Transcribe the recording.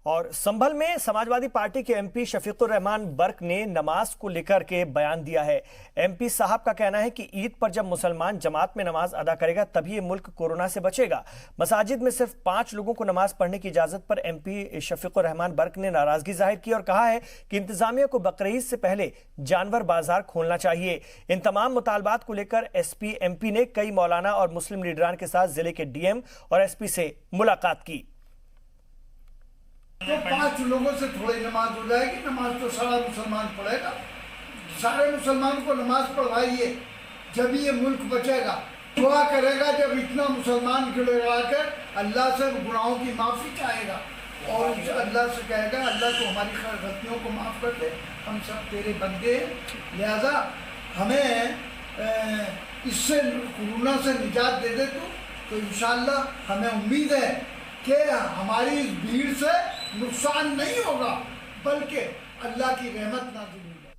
اور سنبھل میں سماجوادی پارٹی کے ایم پی شفیق الرحمان برق نے نماز کو لے کر کے بیان دیا ہے۔ ایم پی صاحب کا کہنا ہے کہ عید پر جب مسلمان جماعت میں نماز ادا کرے گا تبھی یہ ملک کورونا سے بچے گا۔ مساجد میں صرف 5 لوگوں کو نماز پڑھنے کی اجازت پر ایم پی شفیق الرحمان برق نے ناراضگی ظاہر کی اور کہا ہے کہ انتظامیہ کو بقرعید سے پہلے جانور بازار کھولنا چاہیے۔ ان تمام مطالبات کو لے کر ایم پی نے کئی مولانا اور مسلم لیڈران کے ساتھ ضلع کے ڈی ایم اور ایس پی سے ملاقات کی۔ تو 5 لوگوں سے تھوڑی نماز ہو جائے گی، نماز تو سارا مسلمان پڑھے گا، سارے مسلمان کو نماز پڑھائیے، جب یہ ملک بچے گا۔ دعا کرے گا جب اتنا مسلمان گڑا کر اللہ سے گناہوں کی معافی چاہے گا اور اللہ سے کہے گا اللہ تو ہماری غلطیوں کو معاف کر دے، ہم سب تیرے بندے ہیں، لہذا ہمیں اس سے کورونا سے نجات دے دے تو انشاءاللہ ہمیں امید ہے کہ ہماری اس بھیڑ سے نقصان نہیں ہوگا بلکہ اللہ کی رحمت نازل ہوگی۔